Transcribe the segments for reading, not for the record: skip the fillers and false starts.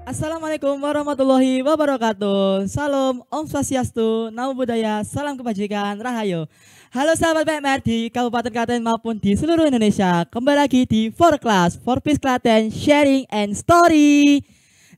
Assalamualaikum warahmatullahi wabarakatuh. Salam, Om Swastiastu, Namo Buddhaya, salam kebajikan, Rahayu. Halo sahabat PMR di Kabupaten Klaten maupun di seluruh Indonesia. Kembali lagi di For Class, For Peace Klaten, Sharing and Story.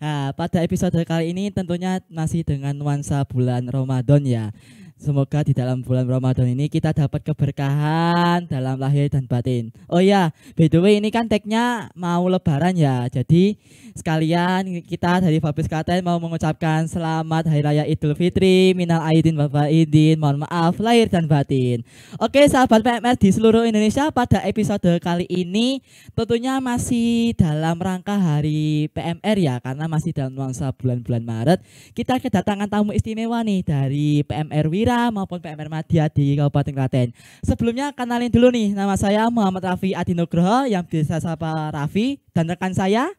Nah, pada episode kali ini tentunya masih dengan nuansa bulan Ramadan ya. Semoga di dalam bulan Ramadan ini kita dapat keberkahan dalam lahir dan batin. Oh ya, by the way ini kan tagnya mau lebaran ya. Jadi sekalian kita dari Fabris Klaten mau mengucapkan selamat Hari Raya Idul Fitri, minal aidin wal faizin, mohon maaf lahir dan batin. Oke sahabat PMR di seluruh Indonesia, pada episode kali ini tentunya masih dalam rangka Hari PMR ya, karena masih dalam nuansa bulan-bulan Maret. Kita kedatangan tamu istimewa nih dari PMR Wira maupun PMR Madya di Kabupaten Klaten. Sebelumnya kenalin dulu nih, nama saya Muhammad Raffi Adinugroho yang bisa sapa Raffi, dan rekan saya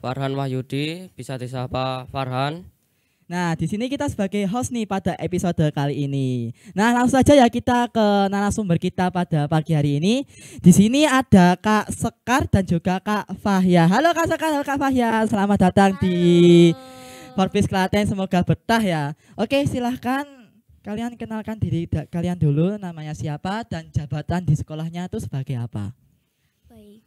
Farhan Wahyudi, bisa disapa Farhan. Nah, di sini kita sebagai host nih pada episode kali ini. Nah, langsung saja ya kita ke narasumber kita pada pagi hari ini. Di sini ada Kak Sekar dan juga Kak Fahya. Halo Kak Sekar, halo Kak Fahya. Selamat datang di Forbes Klaten, semoga betah ya. Oke, silahkan kalian kenalkan diri kalian dulu, namanya siapa dan jabatan di sekolahnya itu sebagai apa? Baik.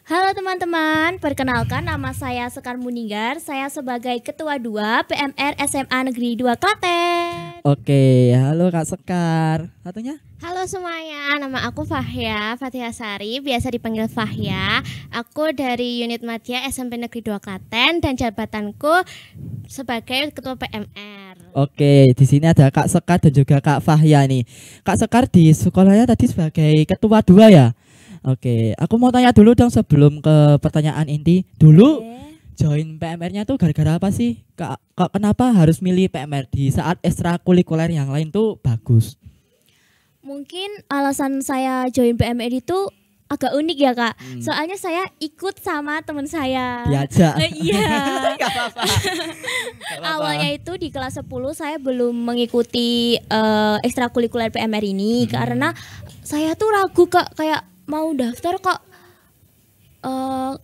Halo teman-teman, perkenalkan nama saya Sekar Muninggar. Saya sebagai Ketua 2 PMR SMA Negeri 2 Klaten. Oke, halo Kak Sekar. Satunya? Halo semuanya, nama aku Fahya, Fatihah Sari, biasa dipanggil Fahya. Aku dari unit Madya SMP Negeri 2 Klaten dan jabatanku sebagai Ketua PMR. Oke, di sini ada Kak Sekar dan juga Kak Fahya nih. Kak Sekar di sekolahnya tadi sebagai Ketua 2 ya? Oke, aku mau tanya dulu dong sebelum ke pertanyaan inti. Dulu join PMR-nya tuh gara-gara apa sih? Kak, kenapa harus milih PMR di saat ekstrakurikuler yang lain tuh bagus? Mungkin alasan saya join PMR itu agak unik ya Kak. Soalnya saya ikut sama teman saya. Diajak. Iya. Gak apa-apa. Awalnya itu di kelas 10 saya belum mengikuti ekstrakurikuler PMR ini karena saya tuh ragu Kak, kayak mau daftar kok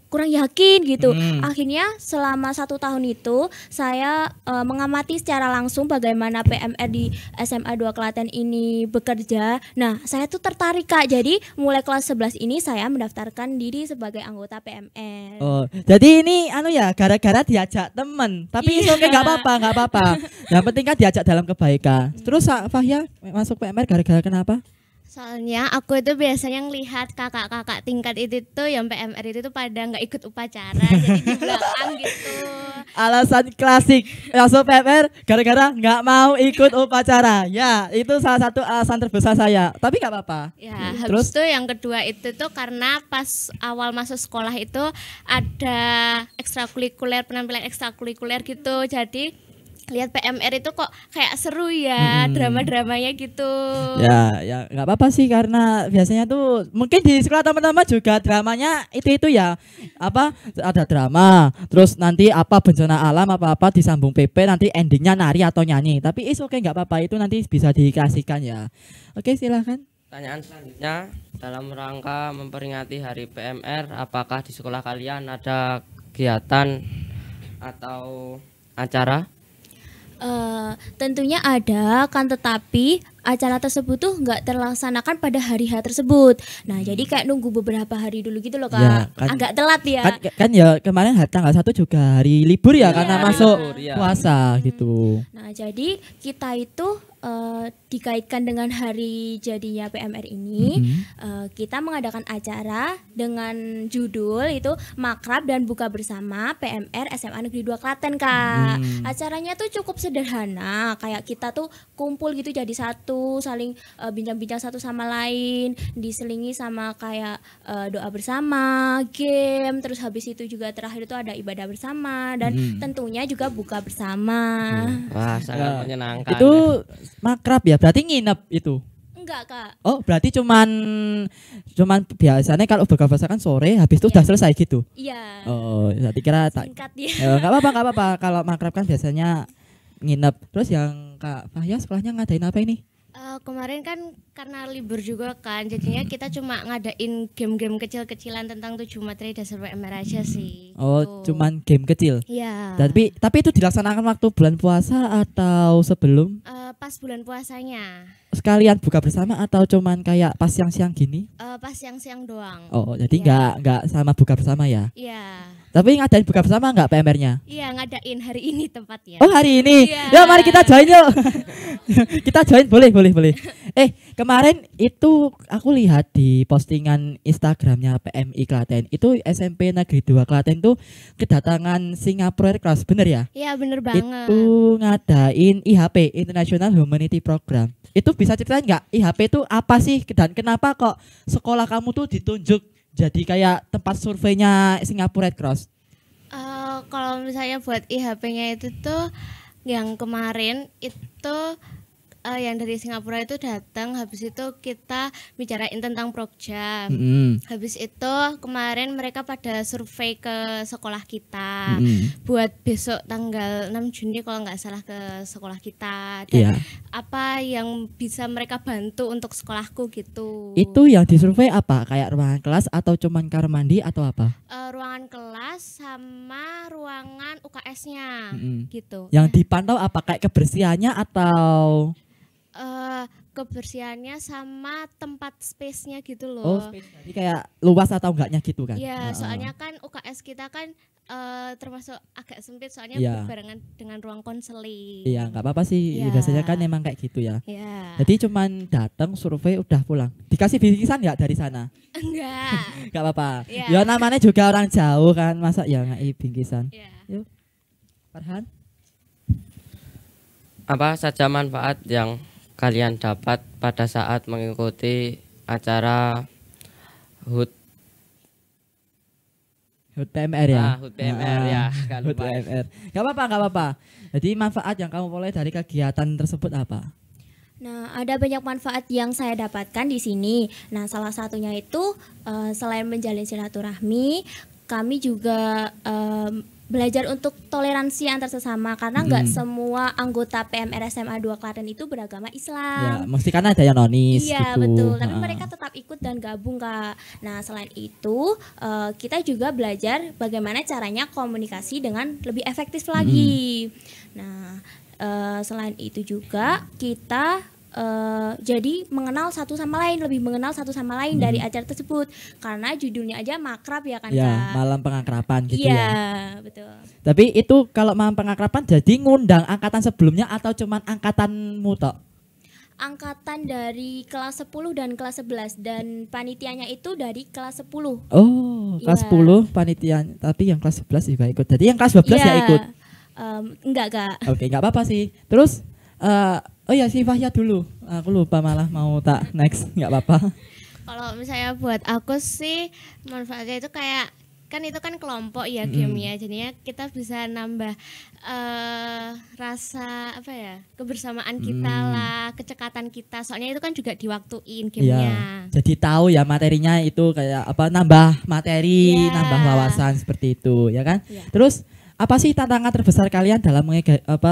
kurang yakin gitu. Akhirnya selama 1 tahun itu saya mengamati secara langsung bagaimana PMR di SMA 2 Klaten ini bekerja. Nah saya tuh tertarik Kak, jadi mulai kelas 11 ini saya mendaftarkan diri sebagai anggota PMR. Oh, jadi ini anu ya, gara-gara diajak temen. Tapi Iya. oke, nggak apa-apa. Yang penting kan diajak dalam kebaikan. Terus Fahya masuk PMR gara-gara kenapa? Soalnya aku itu biasanya ngelihat kakak-kakak tingkat itu tuh yang PMR itu tuh pada nggak ikut upacara, jadi di belakang gitu. Alasan klasik masuk PMR gara-gara nggak mau ikut upacara. Ya, itu salah satu alasan terbesar saya. Tapi nggak apa-apa. Ya, Terus? habis itu yang kedua itu tuh karena pas awal masuk sekolah itu ada ekstrakurikuler, penampilan ekstrakurikuler gitu. Jadi lihat PMR itu kok kayak seru ya, drama-dramanya gitu. Ya nggak apa-apa sih, karena biasanya tuh mungkin di sekolah teman-teman juga dramanya itu ya, apa ada drama, terus nanti apa bencana alam apa disambung PP, nanti endingnya nari atau nyanyi. Tapi oke, nggak apa-apa, itu nanti bisa dikasihkan ya. Oke, silahkan. Pertanyaan selanjutnya, dalam rangka memperingati Hari PMR, apakah di sekolah kalian ada kegiatan atau acara? Tentunya ada kan, tetapi acara tersebut tuh nggak terlaksanakan pada hari H tersebut. Nah jadi kayak nunggu beberapa hari dulu gitu loh Kak. Ya, kan- Agak telat ya. Kan ya kemarin tanggal 1 juga hari libur ya, karena masuk libur, ya. puasa gitu. Nah jadi kita itu dikaitkan dengan hari jadinya PMR ini, kita mengadakan acara dengan judul itu Makrab dan Buka Bersama PMR SMA Negeri 2 Klaten Kak. Acaranya tuh cukup sederhana, kayak kita tuh kumpul gitu jadi satu, saling bincang-bincang satu sama lain, diselingi sama kayak doa bersama, game, terus habis itu juga terakhir itu ada ibadah bersama dan tentunya juga buka bersama. Wah, sangat menyenangkan. Itu makrab ya, berarti nginep itu. Enggak Kak. Oh, berarti cuman biasanya kalau buka puasa kan sore, habis itu udah selesai gitu. Iya. Oh, berarti kira tak. Singkat ya. Nggak apa-apa. Kalau makrab kan biasanya nginep. Terus yang Kak Fahya sekolahnya ngadain apa ini? Kemarin kan karena libur juga kan, jadinya kita cuma ngadain game-game kecil-kecilan tentang 7 materi dasar PMR aja sih. Oh, gitu. cuman game kecil. Iya. Tapi itu dilaksanakan waktu bulan puasa atau sebelum? Pas bulan puasanya, Sekalian buka bersama atau cuman kayak pas siang-siang gini? pas siang-siang doang. Oh, jadi Iya. nggak sama buka bersama ya? Iya. Tapi ngadain buka bersama nggak PMR-nya? Iya, ngadain hari ini tepatnya. Oh, hari ini. Iya. Ya, mari kita join yuk. Kita join, boleh. Kemarin itu aku lihat di postingan Instagramnya PMI Klaten. Itu SMP Negeri 2 Klaten tuh kedatangan Singapore Aircraft, bener ya? Iya, bener banget. Itu ngadain IHP, International Humanity Program. Itu bisa ceritain nggak IHP itu apa sih dan kenapa kok sekolah kamu tuh ditunjuk jadi kayak tempat surveinya Singapore Red Cross? Kalau misalnya buat IHP-nya itu tuh yang kemarin itu yang dari Singapura itu datang, habis itu kita bicarain tentang Prokjam. Habis itu kemarin mereka pada survei ke sekolah kita buat besok tanggal 6 Juni kalau nggak salah ke sekolah kita, dan apa yang bisa mereka bantu untuk sekolahku gitu. Itu yang disurvei apa? Kayak ruangan kelas atau cuman kamar mandi atau apa? Ruangan kelas sama ruangan UKS-nya gitu. Yang dipantau apa? Kayak kebersihannya atau kebersihannya sama tempat space-nya gitu loh. Oh, space. Jadi kayak luas atau enggaknya gitu kan? Iya, soalnya kan UKS kita kan termasuk agak sempit soalnya berbarengan dengan ruang konseling. Iya, nggak apa-apa sih. Iya. Biasanya kan emang kayak gitu ya. Iya. Jadi cuman datang survei udah pulang. Dikasih bingkisan nggak dari sana? Enggak. Nggak apa-apa. Iya. Ya namanya juga orang jauh kan, masa ya ngasih bingkisan. Iya. Yuk, Farhan. Apa saja manfaat yang kalian dapat pada saat mengikuti acara HUT PMR ya? HUT PMR ya, nggak HUT lupa. PMR. Gak apa-apa. Jadi manfaat yang kamu peroleh dari kegiatan tersebut apa? Nah, ada banyak manfaat yang saya dapatkan di sini. Nah, salah satunya itu selain menjalin silaturahmi, kami juga belajar untuk toleransi antar sesama karena nggak semua anggota PMR SMA 2 Klaten itu beragama Ya, Islam. mesti kan ada yang nonis Iya gitu. betul, tapi mereka tetap ikut dan gabung Kak. Nah selain itu kita juga belajar bagaimana caranya komunikasi dengan lebih efektif lagi. Nah selain itu juga kita jadi mengenal satu sama lain, lebih mengenal satu sama lain dari acara tersebut karena judulnya aja makrab ya kan Ya, Kak. malam pengakraban gitu Iya ya. betul. Tapi itu kalau malam pengakraban jadi ngundang angkatan sebelumnya atau cuman angkatanmu tok? Angkatan dari kelas 10 dan kelas 11 dan panitianya itu dari kelas 10. Oh, kelas Iya. 10 panitia, tapi yang kelas 11 juga ikut. Jadi yang kelas 12 ya ikut. Enggak Kak. Oke, nggak apa-apa sih. Terus oh ya si Fahya dulu. Aku lupa malah mau tak next, nggak apa-apa. Kalau misalnya buat aku sih manfaatnya itu kayak kan itu kan kelompok ya gamenya, jadinya kita bisa nambah rasa apa ya, kebersamaan kita lah, kecekatan kita, soalnya itu kan juga diwaktuin gamenya. Iya. Jadi tahu ya materinya itu kayak apa, nambah materi, Iya. nambah wawasan seperti itu, ya kan? Iya. Terus apa sih tantangan terbesar kalian dalam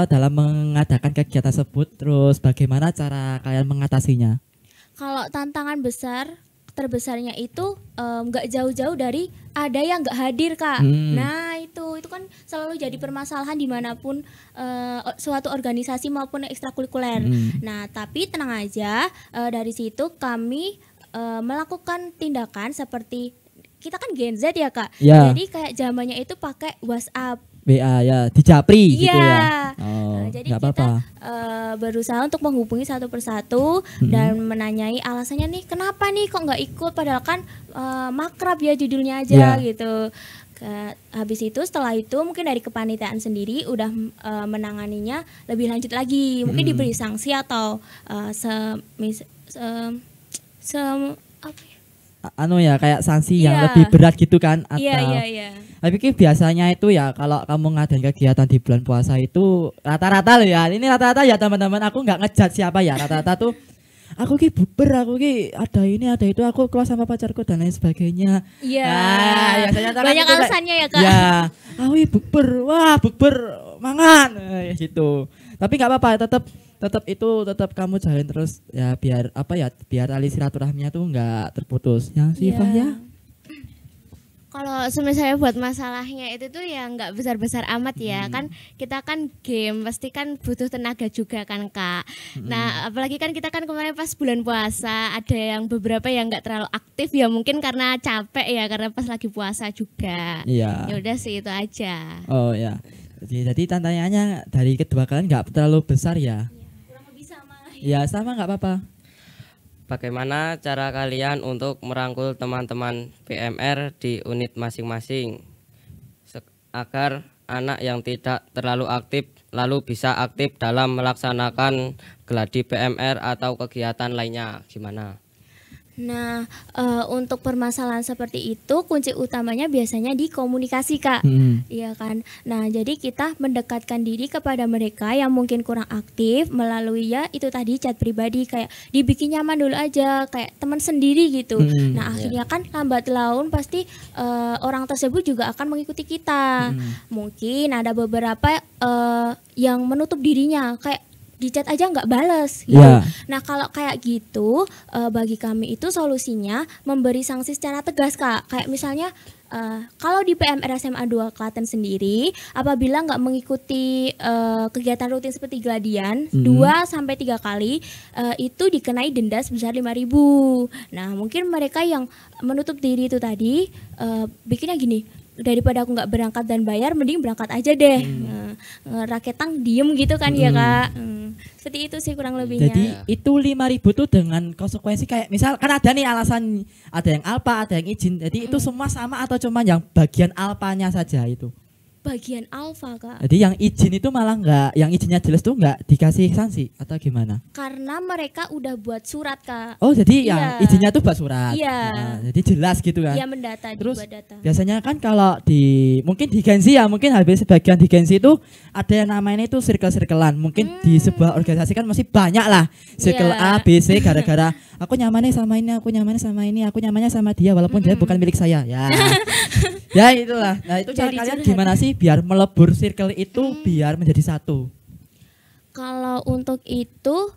dalam mengadakan kegiatan tersebut? Terus bagaimana cara kalian mengatasinya? Kalau tantangan terbesarnya itu nggak jauh-jauh dari ada yang nggak hadir Kak. Nah itu kan selalu jadi permasalahan dimanapun suatu organisasi maupun ekstrakurikuler. Nah tapi tenang aja, dari situ kami melakukan tindakan seperti kita kan Gen Z ya Kak. Ya. Jadi kayak zamannya itu pakai WhatsApp. BA ya, di Japri gitu Iya. ya. Oh, Nah, jadi nggak kita apa-apa. berusaha untuk menghubungi satu persatu dan menanyai alasannya nih kenapa nih kok nggak ikut padahal kan makrab ya judulnya aja Iya. gitu. Habis itu setelah itu mungkin dari kepanitiaan sendiri udah menanganinya lebih lanjut lagi, mungkin diberi sanksi atau apa ya? Anu ya, kayak sanksi yang Iya. lebih berat gitu kan? Atau Iya. Tapi biasanya itu ya kalau kamu ngadain kegiatan di bulan puasa itu rata-rata loh ya. Ini rata-rata ya teman-teman, aku nggak ngejat siapa ya. Rata-rata tuh aku ki buber, aku ki ada ini ada itu, aku keluar sama pacarku dan lain sebagainya. Iya. Nah, biasanya kan Banyak itu kayak, alasannya ya Kak. Ya, aku ki buber, wah buber mangan gitu. Tapi nggak apa-apa, tetap tetap kamu jalin terus ya biar apa ya biar tali silaturahminya tuh nggak terputus. Yang si Iya. Fahya? Kalau semisal buat masalahnya itu tuh ya nggak besar-besar amat ya kan kita kan game pasti kan butuh tenaga juga kan Kak. Nah apalagi kan kita kan kemarin pas bulan puasa ada yang beberapa yang nggak terlalu aktif ya mungkin karena capek ya karena pas lagi puasa juga. Iya. Ya udah sih itu aja. Oh ya. Jadi tantangannya dari kedua kalian nggak terlalu besar ya? Kurang lebih sama. Ya sama nggak apa-apa. Bagaimana cara kalian untuk merangkul teman-teman PMR di unit masing-masing agar anak yang tidak terlalu aktif lalu bisa aktif dalam melaksanakan geladi PMR atau kegiatan lainnya gimana? Nah, untuk permasalahan seperti itu kunci utamanya biasanya di komunikasi Kak. Iya kan. Nah, jadi kita mendekatkan diri kepada mereka yang mungkin kurang aktif melalui ya itu tadi chat pribadi kayak dibikin nyaman dulu aja kayak teman sendiri gitu. Nah, akhirnya kan lambat laun pasti orang tersebut juga akan mengikuti kita. Mungkin ada beberapa yang menutup dirinya kayak di chat aja nggak bales gitu. Yeah. Nah kalau kayak gitu bagi kami itu solusinya memberi sanksi secara tegas Kak. Kayak misalnya kalau di PMR SMA 2 Klaten sendiri apabila nggak mengikuti kegiatan rutin seperti geladian 2-3 kali itu dikenai denda sebesar 5.000. Nah mungkin mereka yang menutup diri itu tadi bikinnya gini, daripada aku nggak berangkat dan bayar mending berangkat aja deh. Raketang diem gitu kan ya Kak. Seperti itu sih kurang lebihnya. Jadi itu 5.000 tuh dengan konsekuensi kayak misal kan ada nih alasan ada yang alpa ada yang izin. Jadi itu semua sama atau cuma yang bagian alpanya saja itu? Bagian alfa Kak. Jadi yang izin itu malah nggak, yang izinnya jelas tuh nggak dikasih sanksi atau gimana? Karena mereka udah buat surat Kak. Oh jadi yang Iya. izinnya tuh buat surat. Iya. Nah, jadi jelas gitu kan? Iya mendata, Terus dibuat data. biasanya kan kalau di mungkin di Gensi ya mungkin habis sebagian di Gensi itu ada yang namanya itu circle-circlean. Mungkin di sebuah organisasi kan masih banyak lah circle Iya. A, B, C gara-gara aku nyamannya sama ini, aku nyamannya sama ini, aku nyamannya sama dia walaupun dia bukan milik saya. Ya. Ya itulah. Nah itu cara Jadi kalian curhat. gimana sih biar melebur circle itu biar menjadi satu? Kalau untuk itu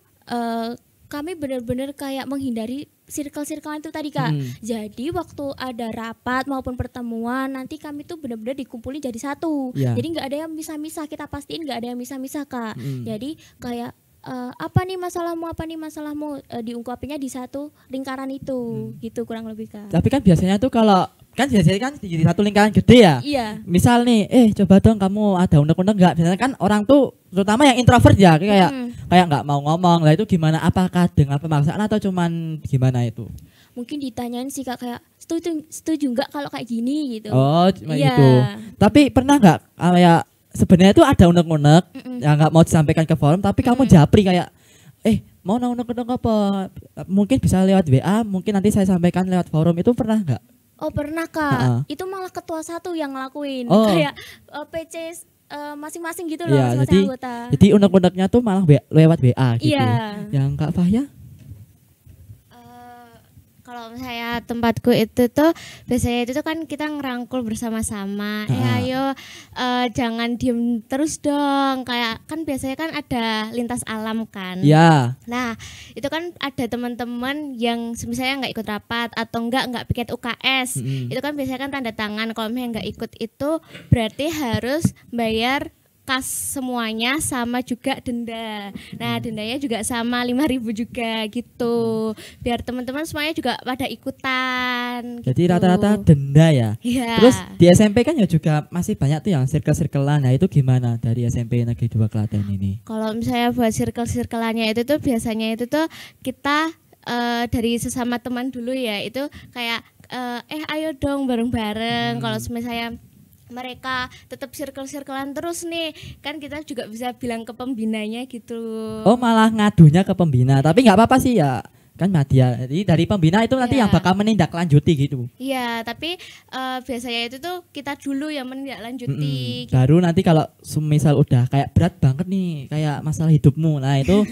kami benar-benar kayak menghindari circle-circle itu tadi Kak. Jadi waktu ada rapat maupun pertemuan nanti kami tuh benar-benar dikumpulin jadi satu. Iya. Jadi nggak ada yang misah-misah, kita pastiin nggak ada yang misah-misah Kak. Jadi kayak apa nih masalahmu diungkapinnya di satu lingkaran itu gitu kurang lebih Kak. Tapi kan biasanya tuh kalau kan biasanya kan di satu lingkaran gede ya. Iya. Misal nih, coba dong kamu ada unek-unek nggak? Biasanya kan orang tuh terutama yang introvert ya kayak nggak mau ngomong. Lah itu gimana? Apakah dengan pemaksaan atau cuman gimana itu? Mungkin ditanyain sih Kak kayak setuju nggak kalau kayak gini gitu. Oh, cuma Iya. itu. Tapi pernah nggak kayak sebenarnya itu ada unek-unek yang nggak mau disampaikan ke forum, tapi kamu japri kayak, mau unek-unek apa? Mungkin bisa lewat WA, mungkin nanti saya sampaikan lewat forum. Itu pernah nggak? Oh pernah Kak, Ha-ha. itu malah ketua satu yang ngelakuin Oh. kayak PC masing-masing gitu loh, Iya, masing-masing anggota. jadi unek-uneknya tuh malah lewat WA gitu. Iya. Yang Kak Fahya? Kalau saya tempatku itu tuh biasanya itu tuh kan kita ngerangkul bersama-sama. Ayo jangan diem terus dong. Kayak kan biasanya kan ada lintas alam kan. Ya. Nah itu kan ada teman-teman yang misalnya nggak ikut rapat atau nggak piket UKS. Itu kan biasanya kan tanda tangan. Kalau misalnya nggak ikut itu berarti harus bayar kas semuanya sama juga denda. Nah dendanya juga sama 5.000 juga gitu. Biar teman-teman semuanya juga pada ikutan. Jadi gitu. rata-rata denda ya. Iya. Terus di SMP kan ya juga masih banyak tuh yang circle-circlean. Nah itu gimana dari SMP Negeri 2 Klaten ini? Kalau misalnya buat circle-circleannya itu tuh biasanya itu tuh kita dari sesama teman dulu ya. Itu kayak ayo dong bareng-bareng. Kalau misalnya mereka tetap circle-circlean terus nih, kan kita juga bisa bilang ke pembinanya gitu. Oh malah ngadunya ke pembina. Tapi nggak apa-apa sih ya. Kan media. Jadi dari pembina itu nanti Iya. yang bakal menindaklanjuti gitu. Iya, tapi biasanya itu tuh kita dulu yang menindaklanjuti. gitu. Baru nanti kalau misal udah kayak berat banget nih kayak masalah hidupmu. Nah itu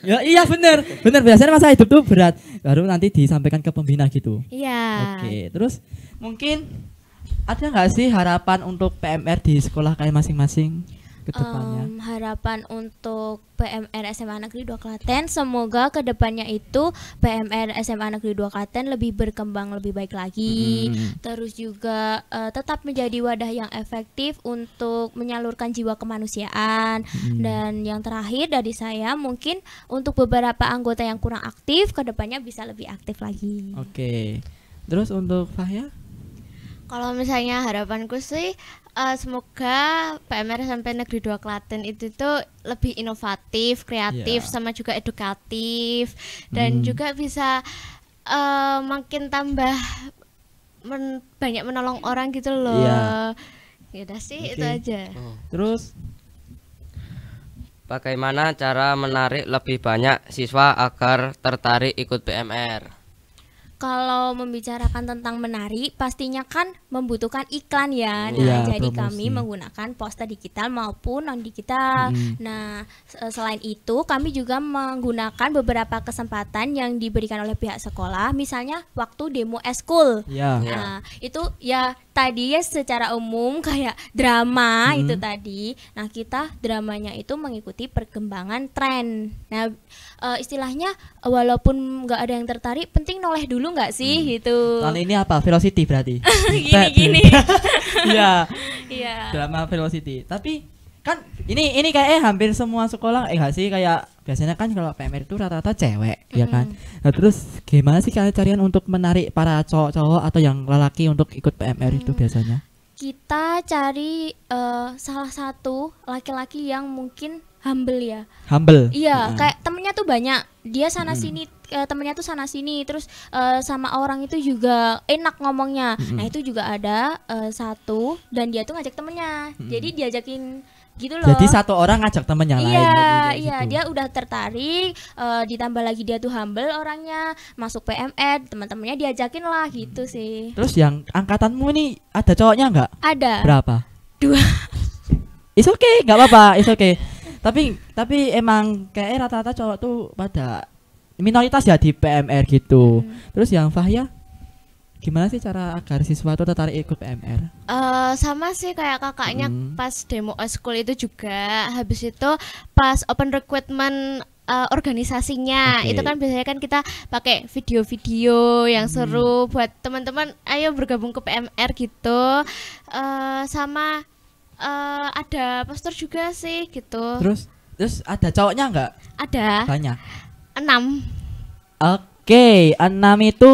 ya iya bener biasanya masalah hidup tuh berat. Baru nanti disampaikan ke pembina gitu. Iya. Oke, terus mungkin ada nggak sih harapan untuk PMR di sekolah kalian masing-masing? ke depannya? Harapan untuk PMR SMA Negeri 2 Klaten, semoga kedepannya itu PMR SMA Negeri 2 Klaten lebih berkembang lebih baik lagi. Terus juga tetap menjadi wadah yang efektif untuk menyalurkan jiwa kemanusiaan. Dan yang terakhir dari saya, mungkin untuk beberapa anggota yang kurang aktif, kedepannya bisa lebih aktif lagi. Oke. Terus untuk Fahya? Kalau misalnya harapanku sih semoga PMR SMP Negeri 2 Klaten itu tuh lebih inovatif, kreatif, sama juga edukatif, dan juga bisa makin tambah banyak menolong orang gitu loh. Ya udah sih, itu aja. Terus Bagaimana cara menarik lebih banyak siswa agar tertarik ikut PMR? Kalau membicarakan tentang menari, pastinya kan membutuhkan iklan ya. Nah, Iya, jadi promosi. kami menggunakan poster digital maupun non digital. Nah, selain itu kami juga menggunakan beberapa kesempatan yang diberikan oleh pihak sekolah, misalnya waktu demo eskul. ya. Nah, itu ya tadi ya secara umum kayak drama itu tadi. Nah, kita dramanya itu mengikuti perkembangan tren. Nah, istilahnya walaupun nggak ada yang tertarik, penting noleh dulu nggak sih gitu. Tahun ini apa? Velocity berarti. Gini-gini. Iya. Iya. Drama Velocity. Tapi kan ini kayak hampir semua sekolah nggak sih, kayak biasanya kan kalau PMR itu rata-rata cewek ya kan. Nah, terus gimana sih kalian untuk menarik para cowok-cowok atau yang lelaki untuk ikut PMR itu biasanya? Kita cari salah satu laki-laki yang mungkin humble ya. Humble. Iya, kayak temennya tuh banyak. Dia sana sini, temennya tuh sana sini. Terus sama orang itu juga enak ngomongnya. Nah, itu juga ada satu dan dia tuh ngajak temennya. Jadi diajakin gitu loh. Jadi satu orang ngajak temen yang lain. Iya, dia udah tertarik. Ditambah lagi dia tuh humble orangnya, masuk PMR, teman-temannya diajakin lah gitu sih. Terus yang angkatanmu ini ada cowoknya nggak? Ada. Berapa? 2. It's okay, nggak apa-apa, it's okay. Tapi emang kayak rata-rata cowok tuh pada minoritas ya di PMR gitu. Terus yang Fahya, gimana sih cara agar siswa tuh tertarik ikut PMR? Sama sih kayak kakaknya pas demo eskul itu juga. Habis itu pas open recruitment organisasinya, itu kan biasanya kan kita pakai video-video yang seru buat teman-teman ayo bergabung ke PMR gitu. Sama ada poster juga sih gitu. Terus ada cowoknya nggak? Ada Banyak. 6. Oke, 6 itu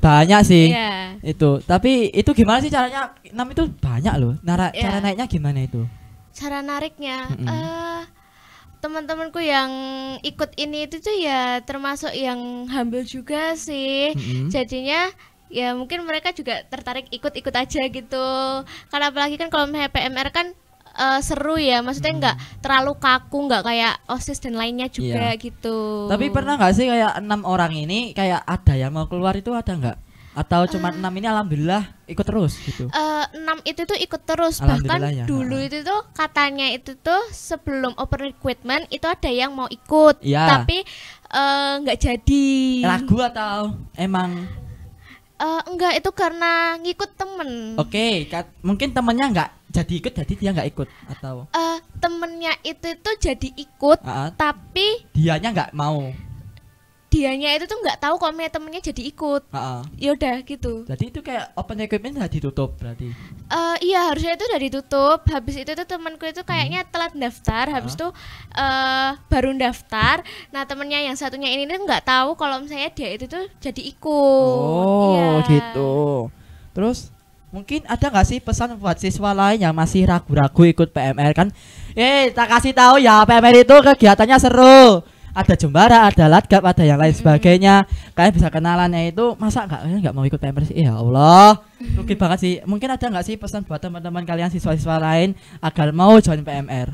banyak sih. Iya. Itu. Tapi itu gimana sih caranya? 6 itu banyak loh. Cara naiknya gimana itu? Cara nariknya teman-temanku yang ikut ini itu tuh ya termasuk yang humble juga sih. Jadinya ya mungkin mereka juga tertarik ikut-ikut aja gitu. Karena apalagi kan kalau misalnya PMR kan seru ya, maksudnya nggak terlalu kaku, nggak kayak OSIS dan lainnya juga gitu. Tapi pernah nggak sih kayak 6 orang ini kayak ada yang mau keluar itu, ada nggak? Atau cuma 6 ini alhamdulillah ikut terus gitu? 6 itu tuh ikut terus, Alhamdulillah bahkan ya. dulu itu tuh katanya itu tuh sebelum open recruitment itu ada yang mau ikut, Iya. tapi nggak jadi. Ragu atau emang? Enggak, itu karena ngikut temen. Oke, mungkin temennya nggak jadi ikut, jadi dia nggak ikut atau? Temennya itu tuh jadi ikut, tapi Dianya nggak mau. dianya itu tuh nggak tahu kalau temennya jadi ikut. Yaudah gitu. Jadi itu kayak open recruitment udah ditutup berarti. Iya, harusnya itu udah ditutup. Habis itu tuh temanku itu kayaknya telat daftar. Habis itu baru daftar. Nah, temennya yang satunya ini tuh nggak tahu kalau misalnya dia itu tuh jadi ikut. Oh, Iya. gitu. Terus mungkin ada nggak sih pesan buat siswa lain yang masih ragu-ragu ikut PMR kan? Tak kasih tahu ya, PMR itu kegiatannya seru. Ada jumbara, ada latgab, ada yang lain sebagainya. Kalian bisa kenalannya itu, masa nggak mau ikut PMR sih? Ya Allah, rugi banget sih. Mungkin ada nggak sih pesan buat teman-teman kalian siswa-siswa lain agar mau join PMR?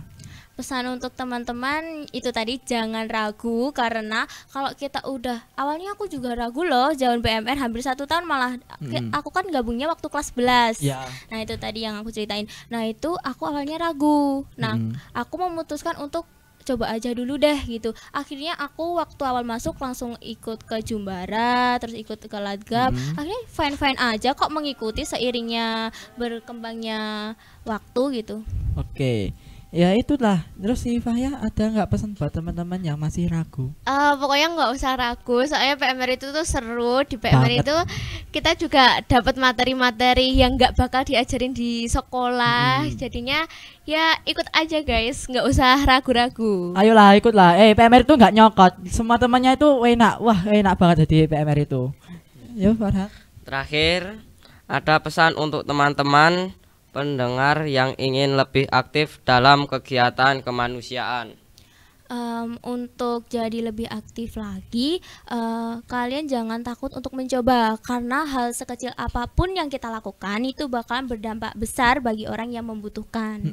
Pesan untuk teman-teman itu tadi, jangan ragu, karena kalau kita udah, awalnya aku juga ragu loh join PMR hampir 1 tahun, malah aku kan gabungnya waktu kelas 11. Nah, itu tadi yang aku ceritain. Nah, itu aku awalnya ragu. Nah, aku memutuskan untuk coba aja dulu deh gitu. Akhirnya aku waktu awal masuk langsung ikut ke jumbara, terus ikut ke latgab. Akhirnya fine-fine aja kok, mengikuti seiringnya berkembangnya waktu gitu. Oke. Ya itulah. Terus si Fahya ada nggak pesan buat teman-teman yang masih ragu? Pokoknya nggak usah ragu, soalnya PMR itu tuh seru. Di PMR Banget. itu kita juga dapat materi-materi yang nggak bakal diajarin di sekolah. Jadinya ya ikut aja guys, nggak usah ragu-ragu. Ayolah ikutlah. PMR itu nggak nyokot. Semua temannya itu enak. Wah enak banget jadi PMR itu. Yo Farhan. Terakhir, ada pesan untuk teman-teman pendengar yang ingin lebih aktif dalam kegiatan kemanusiaan. Untuk jadi lebih aktif lagi, kalian jangan takut untuk mencoba, karena hal sekecil apapun yang kita lakukan itu bakalan berdampak besar bagi orang yang membutuhkan.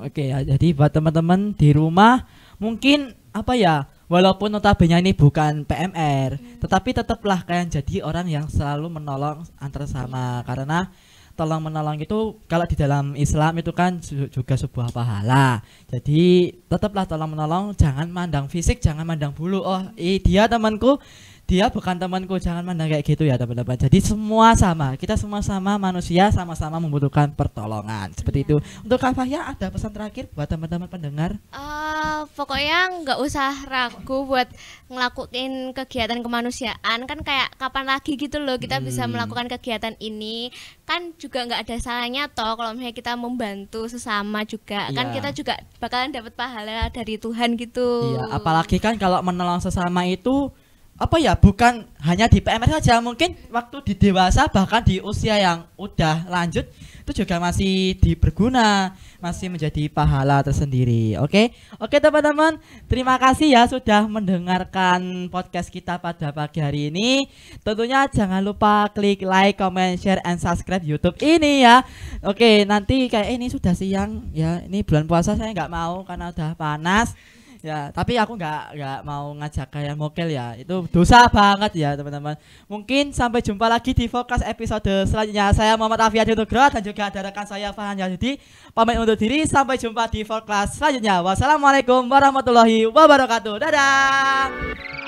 Oke ya, jadi buat teman-teman di rumah mungkin apa ya, walaupun notabene ini bukan PMR, tetapi tetaplah kalian jadi orang yang selalu menolong antar sama, karena tolong menolong itu kalau di dalam Islam itu kan juga sebuah pahala. Jadi tetaplah tolong menolong, jangan mandang fisik, jangan mandang bulu. Oh, dia temanku, dia bukan temanku, jangan mandang kayak gitu ya teman-teman. Jadi semua sama, kita semua sama manusia, sama-sama membutuhkan pertolongan. Seperti itu. Untuk Kak Fahya ada pesan terakhir buat teman-teman pendengar? Pokoknya nggak usah ragu buat ngelakuin kegiatan kemanusiaan, kan kayak kapan lagi gitu loh kita bisa melakukan kegiatan ini, kan juga nggak ada salahnya toh kalau misalnya kita membantu sesama juga, kan Iya. kita juga bakalan dapat pahala dari Tuhan gitu. Iya, apalagi kan kalau menolong sesama itu apa ya, bukan hanya di PMR saja, mungkin waktu di dewasa bahkan di usia yang udah lanjut itu juga masih berguna, masih menjadi pahala tersendiri. Oke teman-teman, terima kasih ya sudah mendengarkan podcast kita pada pagi hari ini. Tentunya jangan lupa klik like, comment, share, and subscribe YouTube ini ya. Oke, nanti kayak ini sudah siang ya, ini bulan puasa saya nggak mau karena udah panas. Ya, tapi aku nggak mau ngajak kayak mokel ya. Itu dosa banget ya, teman-teman. Mungkin sampai jumpa lagi di Fokus episode selanjutnya. Saya Muhammad Afiyadi Nugroho dan juga ada rekan saya Farhan Yahudi. Pamit undur diri, sampai jumpa di Fokus selanjutnya. Wassalamualaikum warahmatullahi wabarakatuh. Dadah.